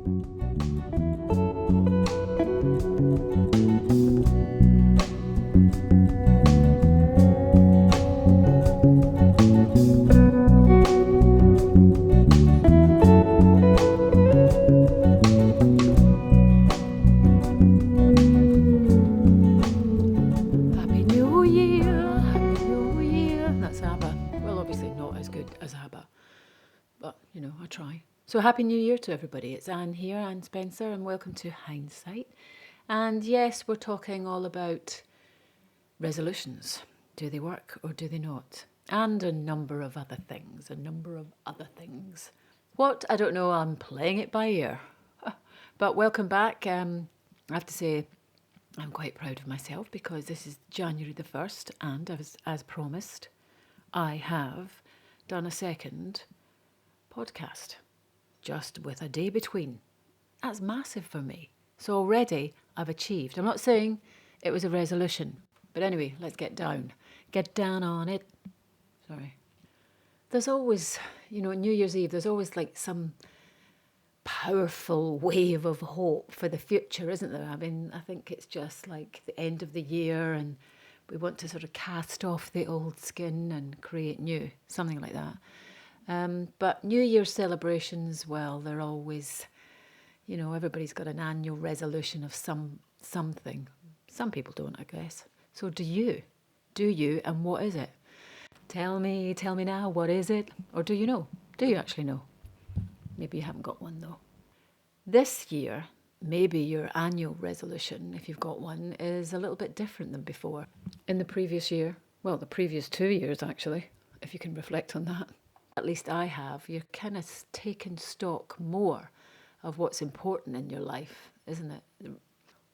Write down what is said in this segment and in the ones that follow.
Happy New Year, Happy New Year. That's ABBA. Well, obviously not as good as ABBA, but I try. So, Happy New Year to everybody. It's Anne here, Anne Spencer, and welcome to Hindsight. And yes, we're talking all about resolutions. Do they work or do they not? And a number of other things, What? I don't know, I'm playing it by ear. But welcome back. I have to say, I'm quite proud of myself because this is January the 1st, and as promised, I have done a second podcast, just with a day between. That's massive for me. So already I've achieved. I'm not saying it was a resolution, but anyway, let's get down on it. Sorry. There's always, New Year's Eve, there's always like some powerful wave of hope for the future, isn't there? I mean, I think it's just like the end of the year and we want to sort of cast off the old skin and create new, something like that. But New Year's celebrations, well, they're always, everybody's got an annual resolution of something. Some people don't, I guess. So do you? Do you? And what is it? Tell me now, what is it? Or do you know? Do you actually know? Maybe you haven't got one though. This year, maybe your annual resolution, if you've got one, is a little bit different than before. In the previous year, well, the previous 2 years actually, if you can reflect on that. At least I have. You're kind of taking stock more of what's important in your life, isn't it?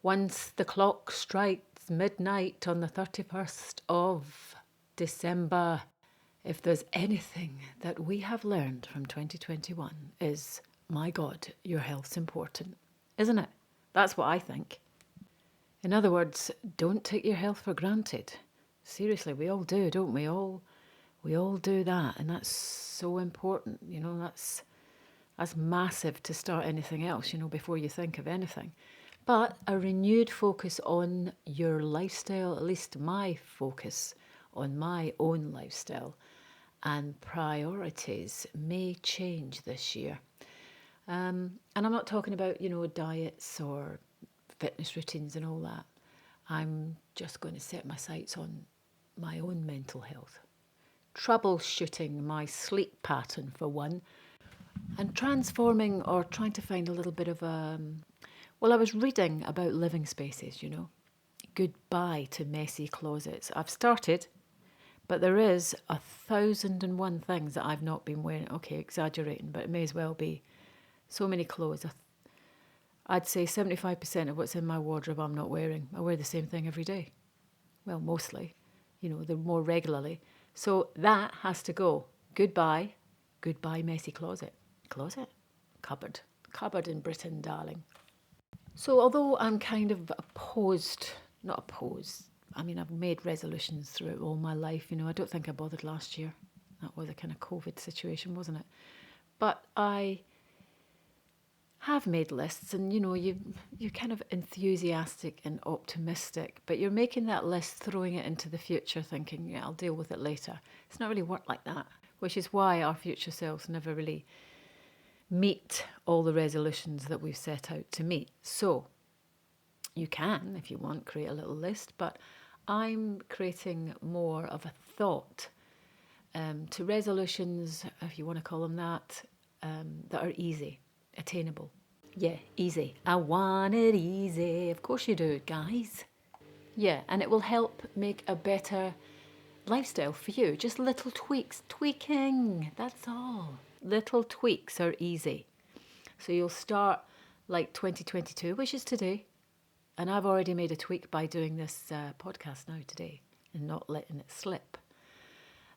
Once the clock strikes midnight on the 31st of December, if there's anything that we have learned from 2021 is, my God, your health's important, isn't it? That's what I think. In other words, don't take your health for granted. Seriously, we all do, don't we? We all do that, and that's so important. That's massive to start anything else, before you think of anything. But a renewed focus on your lifestyle, at least my focus on my own lifestyle and priorities may change this year. And I'm not talking about, diets or fitness routines and all that. I'm just going to set my sights on my own mental health. Troubleshooting my sleep pattern for one, and transforming or trying to find a little bit of well, I was reading about living spaces, Goodbye to messy closets. I've started, but there is 1,001 things that I've not been wearing. Okay, exaggerating, but it may as well be. So many clothes. I'd say 75% of what's in my wardrobe I'm not wearing. I wear the same thing every day. Well, mostly, the more regularly. So that has to go. Goodbye messy closet. Cupboard in Britain, darling. So although I'm kind of not opposed, I mean, I've made resolutions throughout all my life. I don't think I bothered last year. That was a kind of COVID situation, wasn't it? But I have made lists, and you're kind of enthusiastic and optimistic, but you're making that list, throwing it into the future, thinking, yeah, I'll deal with it later. It's not really worked like that, which is why our future selves never really meet all the resolutions that we've set out to meet. So you can, if you want, create a little list, but I'm creating more of a thought to resolutions, if you want to call them that are easy, attainable. Yeah, easy. I want it easy. Of course you do, guys. Yeah, and it will help make a better lifestyle for you. Just little tweaks, tweaking, that's all. Little tweaks are easy. So you'll start like 2022, which is today. And I've already made a tweak by doing this podcast now today and not letting it slip.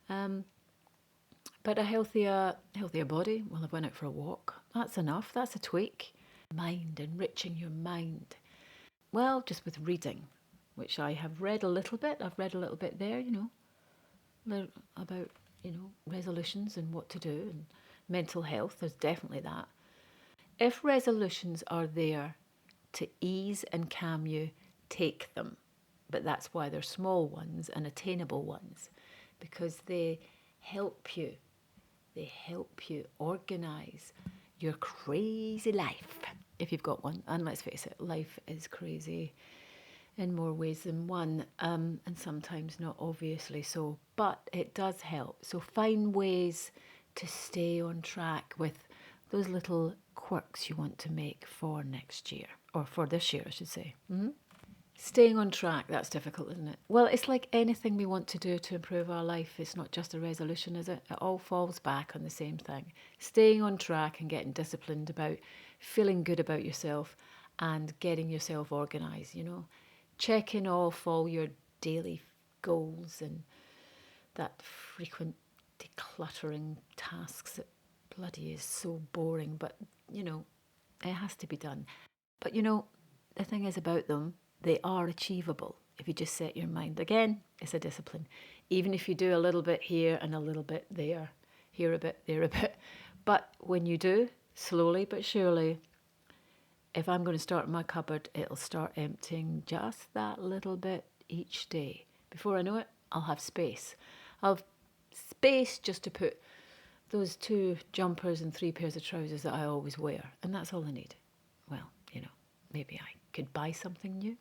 But a healthier body, well, I've went out for a walk. That's enough. That's a tweak. Mind, enriching your mind. Well, just with reading, which I have read a little bit. I've read a little bit there, about, resolutions and what to do and mental health. There's definitely that. If resolutions are there to ease and calm you, take them. But that's why they're small ones and attainable ones, because they help you. They help you organise your crazy life, if you've got one. And let's face it, life is crazy in more ways than one, and sometimes not obviously so, but it does help. So find ways to stay on track with those little quirks you want to make for next year, or for this year, I should say. Staying on track, that's difficult, isn't it? Well, it's like anything we want to do to improve our life. It's not just a resolution, is it? It all falls back on the same thing. Staying on track and getting disciplined about feeling good about yourself and getting yourself organised, Checking off all your daily goals and that frequent decluttering tasks that bloody is so boring, but, it has to be done. But, the thing is about them, they are achievable if you just set your mind. Again, it's a discipline. Even if you do a little bit here and a little bit there, here a bit, there a bit. But when you do, slowly but surely, if I'm going to start in my cupboard, it'll start emptying just that little bit each day. Before I know it, I'll have space. I'll have space just to put those 2 jumpers and 3 pairs of trousers that I always wear. And that's all I need. Well, maybe I could buy something new.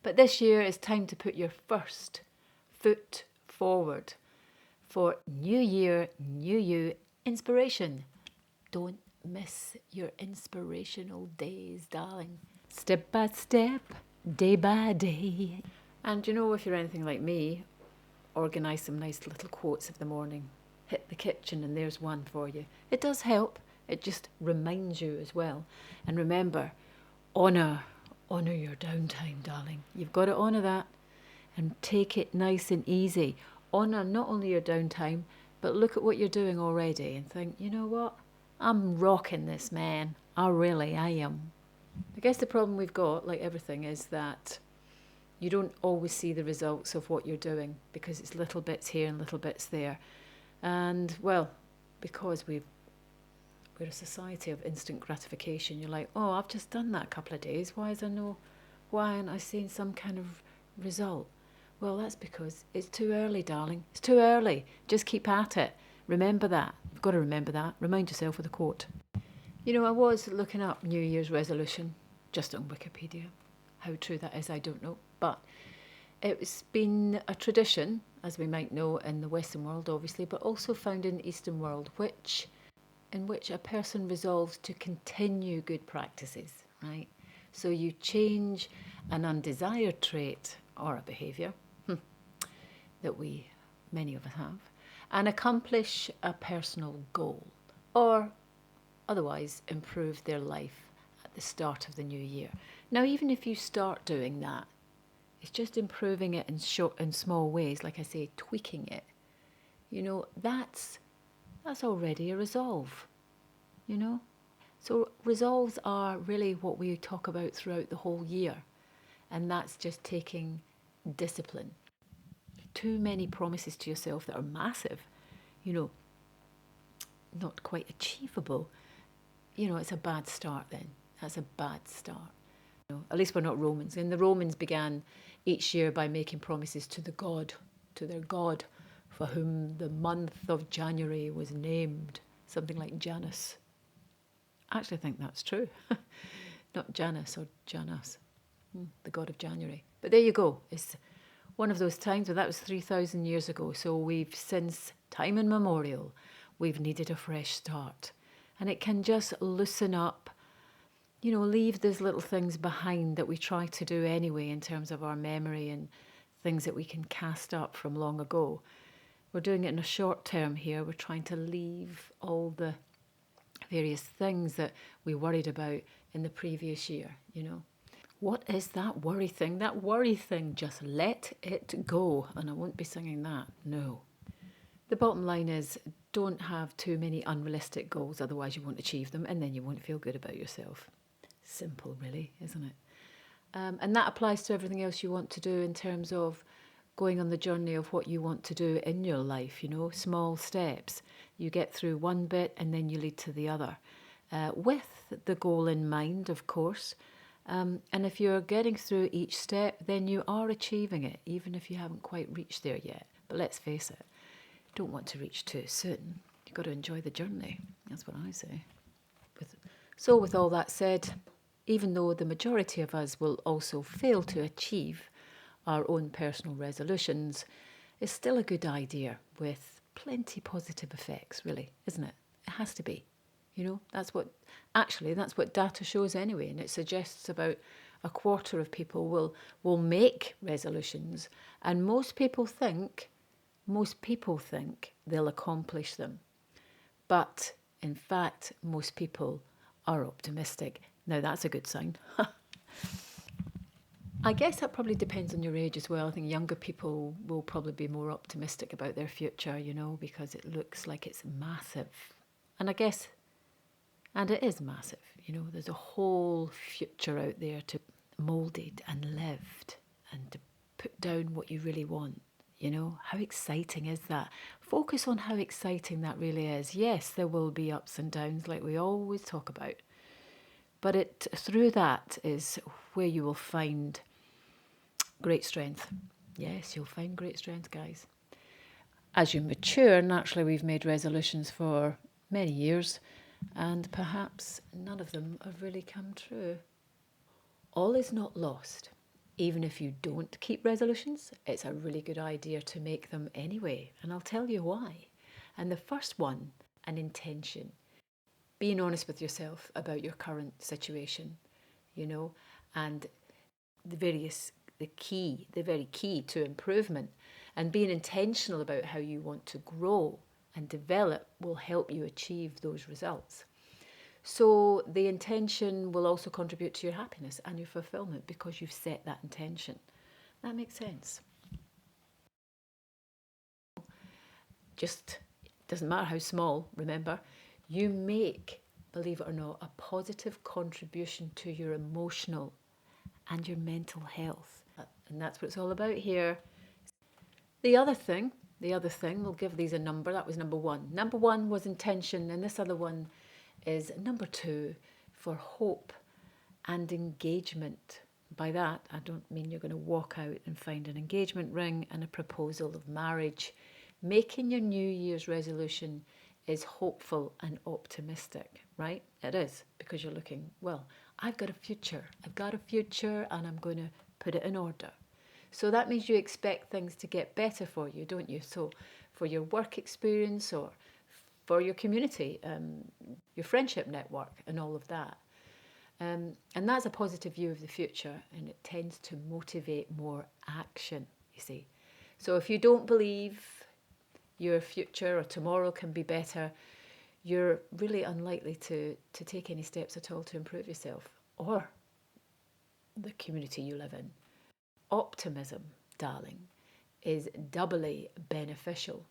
But this year is time to put your first foot forward for New Year, New You inspiration. Don't miss your inspirational days, darling. Step by step, day by day. And if you're anything like me, organise some nice little quotes of the morning. Hit the kitchen and there's one for you. It does help. It just reminds you as well. And remember, honour your downtime, darling. You've got to honour that and take it nice and easy. Honour not only your downtime, but look at what you're doing already and think, you know what? I'm rocking this, man. I am. I guess the problem we've got, like everything, is that you don't always see the results of what you're doing because it's little bits here and little bits there. And, well, because we're a society of instant gratification, you're like, oh, I've just done that a couple of days. Why aren't I seeing some kind of result? Well, that's because it's too early, darling. It's too early. Just keep at it. Remember that. You've got to remember that. Remind yourself with a quote. I was looking up New Year's resolution just on Wikipedia. How true that is, I don't know. But it's been a tradition, as we might know, in the Western world, obviously, but also found in the Eastern world, in which a person resolves to continue good practices, right? So you change an undesired trait or a behaviour that many of us have, and accomplish a personal goal, or otherwise improve their life at the start of the new year. Now, even if you start doing that, it's just improving it in small ways, like I say, tweaking it. That's already a resolve, So resolves are really what we talk about throughout the whole year, and that's just taking discipline. Too many promises to yourself that are massive, not quite achievable, it's a bad start then. That's a bad start. At least we're not Romans. And the Romans began each year by making promises to their god, for whom the month of January was named, something like Janus. I actually think that's true. Not Janus or Janus, the god of January. But there you go. It's one of those times, that was 3,000 years ago. So we've, since time immemorial, we've needed a fresh start. And it can just loosen up, leave those little things behind that we try to do anyway in terms of our memory and things that we can cast up from long ago. We're doing it in a short term here. We're trying to leave all the various things that we worried about in the previous year, What is that worry thing? That worry thing, just let it go. And I won't be singing that, no. The bottom line is, don't have too many unrealistic goals, otherwise you won't achieve them and then you won't feel good about yourself. Simple, really, isn't it? And that applies to everything else you want to do in terms of going on the journey of what you want to do in your life, small steps. You get through one bit and then you lead to the other. with the goal in mind, of course. And if you're getting through each step, then you are achieving it, even if you haven't quite reached there yet. But let's face it, you don't want to reach too soon. You've got to enjoy the journey. That's what I say. So with all that said, even though the majority of us will also fail to achieve our own personal resolutions, it's still a good idea with plenty positive effects, really, isn't it? It has to be. That's what data shows anyway, and it suggests about a quarter of people will make resolutions, and most people think they'll accomplish them. But in fact, most people are optimistic. Now that's a good sign. I guess that probably depends on your age as well. I think younger people will probably be more optimistic about their future, because it looks like it's massive. And it is massive, there's a whole future out there to moulded and lived and to put down what you really want. How exciting is that? Focus on how exciting that really is. Yes, there will be ups and downs like we always talk about. But through that is where you will find great strength. Yes, you'll find great strength, guys. As you mature, naturally we've made resolutions for many years, and perhaps none of them have really come true. All is not lost. Even if you don't keep resolutions, it's a really good idea to make them anyway, and I'll tell you why. And the first one, an intention. Being honest with yourself about your current situation, and the very key to improvement, and being intentional about how you want to grow and develop will help you achieve those results. So the intention will also contribute to your happiness and your fulfillment because you've set that intention. That makes sense. Just doesn't matter how small, remember, you make, believe it or not, a positive contribution to your emotional and your mental health. And that's what it's all about here. The other thing, we'll give these a number. That was number one. Number one was intention, and this other one is number two for hope and engagement. By that, I don't mean you're going to walk out and find an engagement ring and a proposal of marriage. Making your New Year's resolution is hopeful and optimistic, right? It is, because you're looking, well, I've got a future and I'm going to put it in order. So that means you expect things to get better for you, don't you? So for your work experience or for your community, your friendship network and all of that. And that's a positive view of the future, and it tends to motivate more action, you see. So if you don't believe your future or tomorrow can be better, you're really unlikely to take any steps at all to improve yourself or the community you live in. Optimism, darling, is doubly beneficial,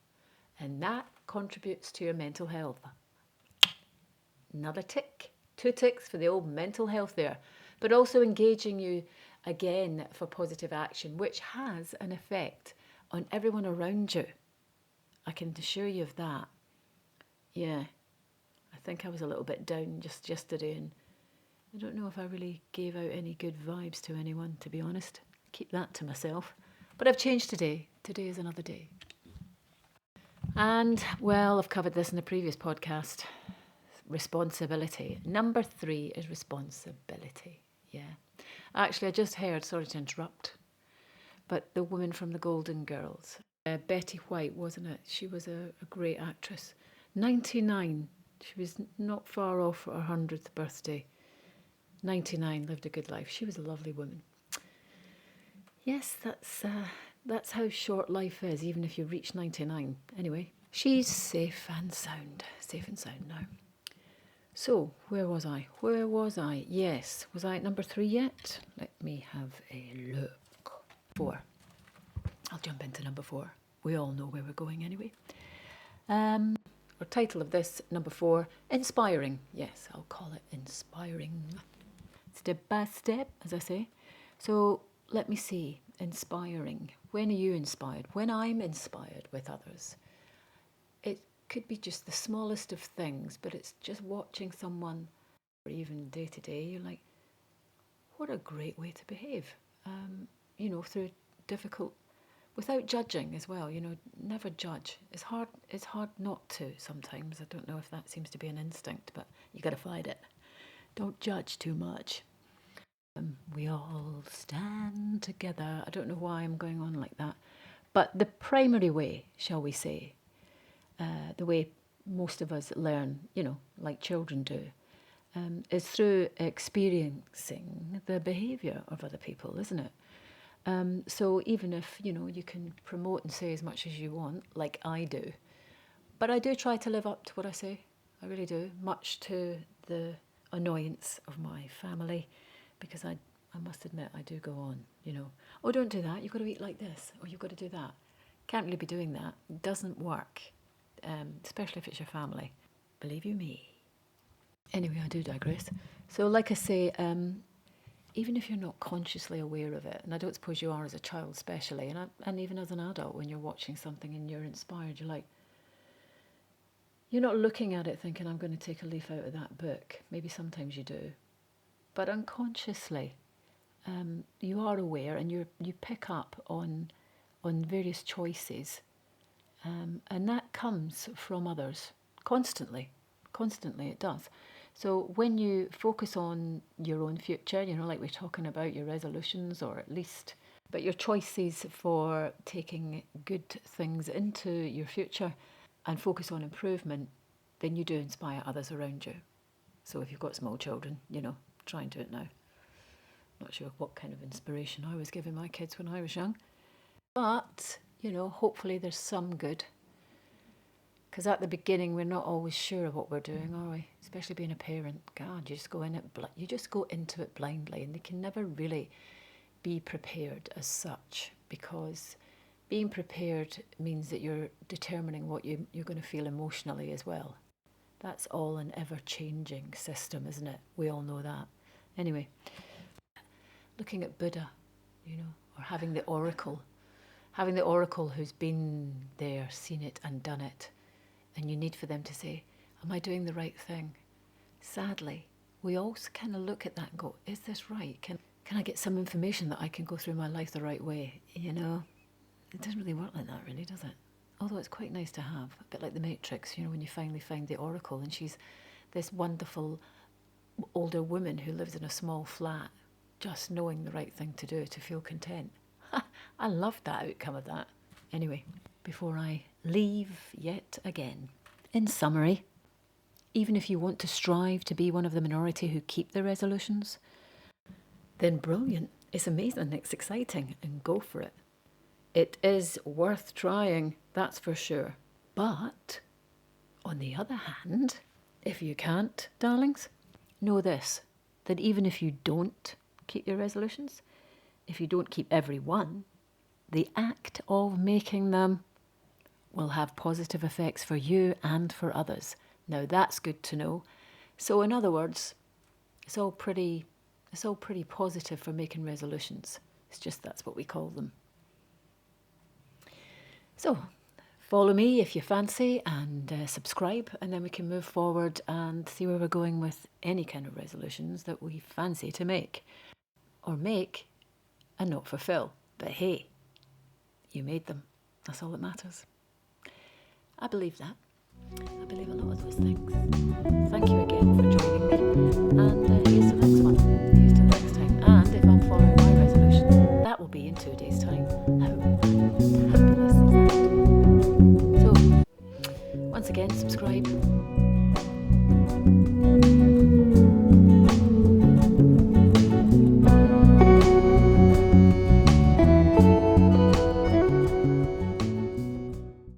and that contributes to your mental health. Another tick, 2 ticks for the old mental health there, but also engaging you again for positive action, which has an effect on everyone around you. I can assure you of that. Yeah, I think I was a little bit down just yesterday, and I don't know if I really gave out any good vibes to anyone, to be honest. Keep that to myself. But I've changed today. Today is another day. And, well, I've covered this in the previous podcast. Responsibility. Number 3 is responsibility. Yeah. Actually, I just heard, sorry to interrupt, but the woman from the Golden Girls, Betty White, wasn't it? She was a great actress. 99. She was not far off her 100th birthday. 99, lived a good life. She was a lovely woman. Yes, that's how short life is, even if you reach 99. Anyway, she's safe and sound now. So, where was I? Yes, was I at number 3 yet? Let me have a look. 4. I'll jump into number 4. We all know where we're going anyway. Our title of this, number 4, inspiring. Yes, I'll call it inspiring. Step by step, as I say. So, let me see, inspiring. When are you inspired? When I'm inspired with others, could be just the smallest of things, but it's just watching someone, or even day to day, you're like, what a great way to behave. Through difficult, without judging as well. Never judge. It's hard not to sometimes. I don't know if that seems to be an instinct, but you got to fight it. Don't judge too much. We all stand together. I don't know why I'm going on like that, but the primary way, shall we say, the way most of us learn, like children do, is through experiencing the behaviour of other people, isn't it? So even if, you can promote and say as much as you want, like I do, but I do try to live up to what I say. I really do, much to the annoyance of my family, because I must admit I do go on, oh, don't do that, you've got to eat like this, or you've got to do that. Can't really be doing that. It doesn't work, especially if it's your family. Believe you me. Anyway, I do digress. So like I say, even if you're not consciously aware of it, and I don't suppose you are as a child especially, and even as an adult, when you're watching something and you're inspired, you're not looking at it thinking, I'm going to take a leaf out of that book. Maybe sometimes you do. But unconsciously, you are aware, and you pick up on various choices, and that comes from others constantly it does. So when you focus on your own future, like we're talking about your resolutions, or at least, but your choices for taking good things into your future and focus on improvement, then you do inspire others around you. So if you've got small children, try and do it now. Not sure what kind of inspiration I was giving my kids when I was young. But, hopefully there's some good. Because at the beginning, we're not always sure of what we're doing, are we? Especially being a parent. God, you just go into it blindly, and they can never really be prepared as such, because being prepared means that you're determining what you're going to feel emotionally as well. That's all an ever-changing system, isn't it? We all know that. Anyway, looking at Buddha, or having the oracle who's been there, seen it and done it, and you need for them to say, am I doing the right thing? Sadly, we all kind of look at that and go, is this right? Can I get some information that I can go through my life the right way? It doesn't really work like that, really, does it? Although it's quite nice to have, a bit like the Matrix, when you finally find the oracle, and she's this wonderful older woman who lives in a small flat, just knowing the right thing to do to feel content. I loved that outcome of that. Anyway, before I leave yet again, in summary, even if you want to strive to be one of the minority who keep their resolutions, then brilliant, it's amazing, it's exciting, and go for it. It is worth trying, that's for sure. But, on the other hand, if you can't, darlings, know this, that even if you don't keep your resolutions, if you don't keep every one, the act of making them will have positive effects for you and for others. Now that's good to know. So in other words, it's all pretty positive for making resolutions. It's just that's what we call them. So follow me if you fancy, and subscribe, and then we can move forward and see where we're going with any kind of resolutions that we fancy to make. Or make and not fulfill. But hey, you made them. That's all that matters. I believe that. I believe a lot of those things. Thank you again for joining me. And here's the next one. Here's to the next time. And if I'm following my resolution, that will be in 2 days' time. How fabulous is that? So, once again, subscribe.